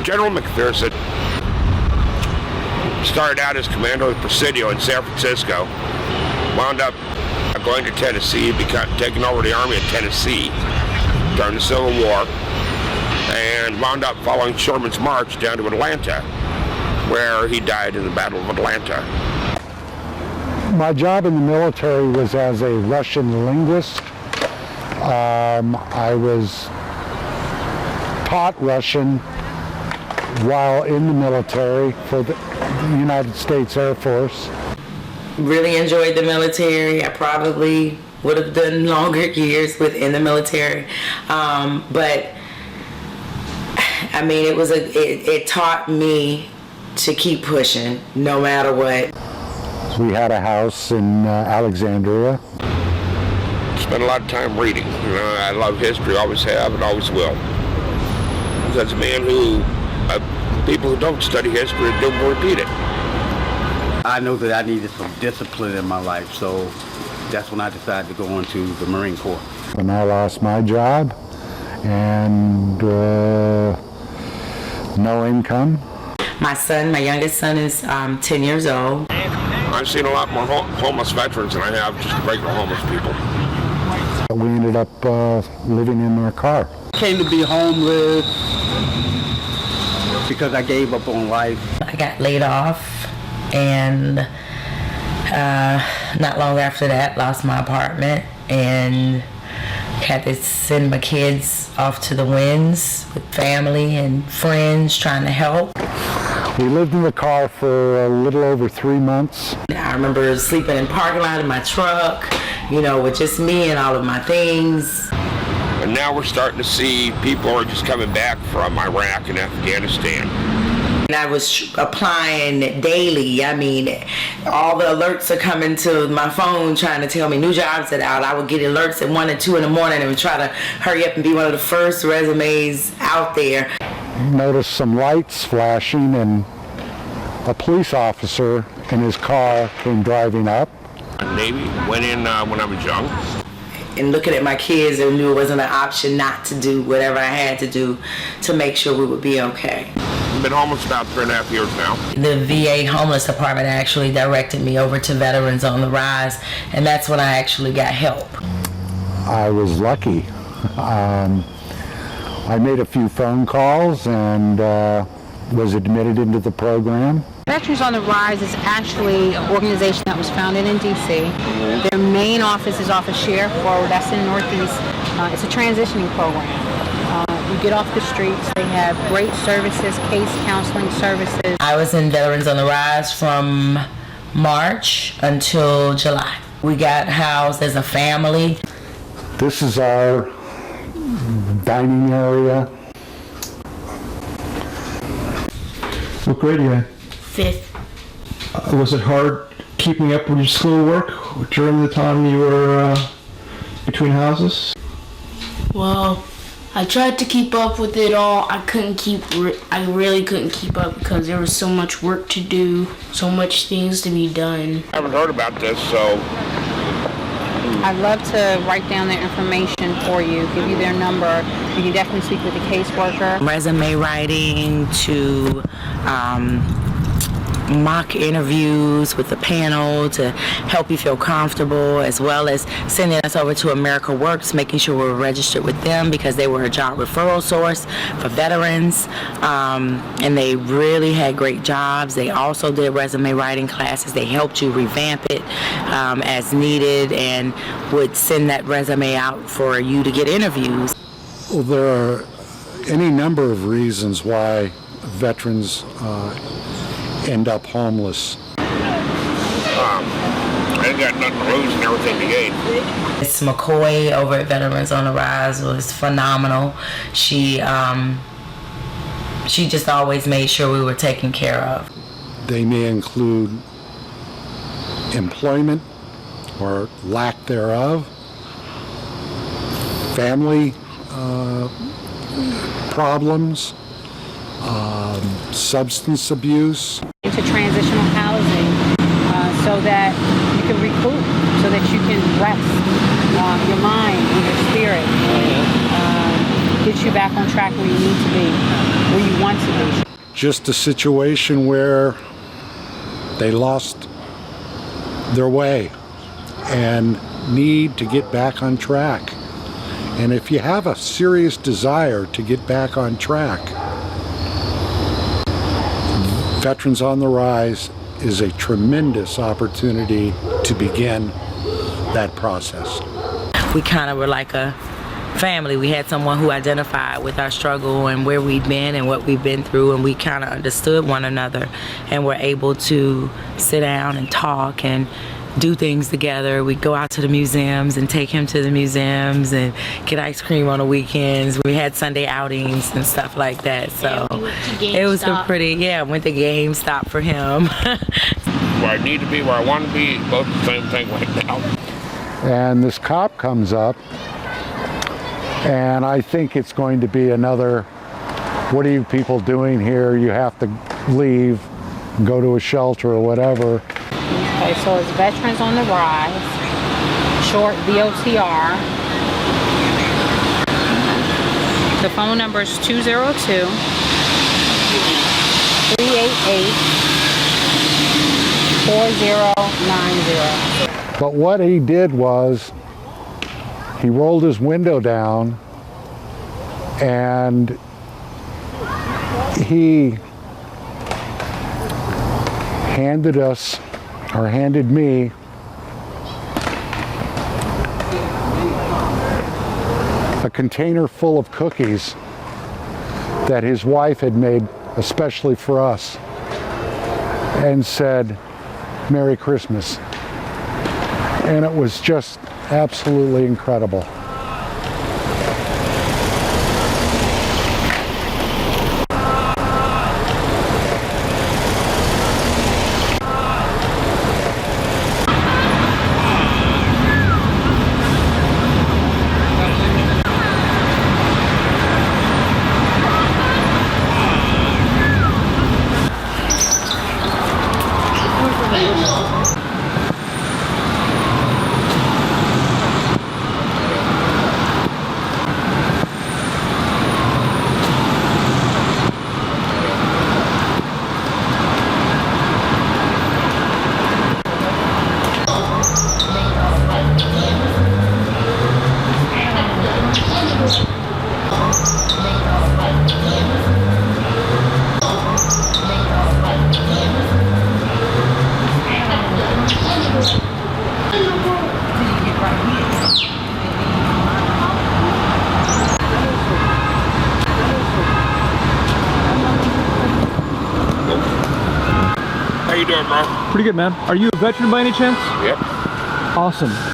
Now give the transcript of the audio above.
General McPherson started out as Commander of the Presidio in San Francisco, wound up going to Tennessee, taking over the Army of Tennessee during the Civil War, and wound up following Sherman's march down to Atlanta, where he died in the Battle of Atlanta. My job in the military was as a Russian linguist. I was taught Russian while in the military for the United States Air Force. Really enjoyed the military. I probably would have done longer years within the military, but I mean, it taught me to keep pushing no matter what. We had a house in Alexandria. Spent a lot of time reading. I love history, always have and always will. As a man who, people who don't study history don't repeat it. I know that I needed some discipline in my life, so that's when I decided to go into the Marine Corps. When I lost my job and no income. My youngest son is 10 years old. I've seen a lot more homeless veterans than I have just regular homeless people. We ended up living in our car. Came to be homeless because I gave up on life. I got laid off, and not long after that lost my apartment and had to send my kids off to the winds with family and friends trying to help. We lived in the car for a little over 3 months. I remember sleeping in the parking lot in my truck, with just me and all of my things. And now we're starting to see people are just coming back from Iraq and Afghanistan. And I was applying daily. I mean, all the alerts are coming to my phone trying to tell me new jobs are out. I would get alerts at 1 and 2 in the morning and would try to hurry up and be one of the first resumes out there. Noticed some lights flashing, and a police officer in his car came driving up. Navy went in when I was young. And looking at my kids, I knew it wasn't an option not to do whatever I had to do to make sure we would be okay. I've been homeless about 3.5 years now. The VA homeless department actually directed me over to Veterans on the Rise, and that's when I actually got help. I was lucky. I made a few phone calls and was admitted into the program. Veterans on the Rise is actually an organization that was founded in D.C. Their main office is off of Sheriff Road, that's in Northeast. It's a transitioning program. You get off the streets, they have great services, case counseling services. I was in Veterans on the Rise from March until July. We got housed as a family. This is our dining area. What grade are you in? 5th. Was it hard keeping up with your schoolwork during the time you were between houses? Well, I tried to keep up with it all. I really couldn't keep up because there was so much work to do, so much things to be done. I haven't heard about this, so I'd love to write down their information for you, give you their number. You can definitely speak with the caseworker. Resume writing to mock interviews with the panel to help you feel comfortable, as well as sending us over to America Works, making sure we're registered with them because they were a job referral source for veterans, and they really had great jobs. They also did resume writing classes. They helped you revamp it as needed and would send that resume out for you to get interviews. Well, there are any number of reasons why veterans end up homeless. I ain't got nothing to lose and everything to gain. Miss McCoy over at Veterans on the Rise was phenomenal. She just always made sure we were taken care of. They may include employment or lack thereof, family problems, substance abuse. Into transitional housing so that you can recoup, so that you can rest your mind and your spirit. get you back on track where you need to be, where you want to be. Just a situation where they lost their way and need to get back on track. And if you have a serious desire to get back on track, Veterans on the Rise is a tremendous opportunity to begin that process. We kind of were like a family. We had someone who identified with our struggle and where we've been and what we've been through, and we kind of understood one another and were able to sit down and talk and do things together. We'd go out to the museums and take him to the museums and get ice cream on the weekends. We had Sunday outings and stuff like that. So it was a pretty, went to GameStop for him. Where I need to be, where I want to be, both the same thing right now. And this cop comes up, and I think it's going to be another, what are you people doing here? You have to leave, go to a shelter or whatever. Okay, so it's Veterans on the Rise, short VOTR. The phone number is 202-388-4090. But what he did was, he rolled his window down and he handed me a container full of cookies that his wife had made especially for us and said, "Merry Christmas." And it was just absolutely incredible. How you doing, bro? Pretty good, man. Are you a veteran by any chance? Yep. Awesome.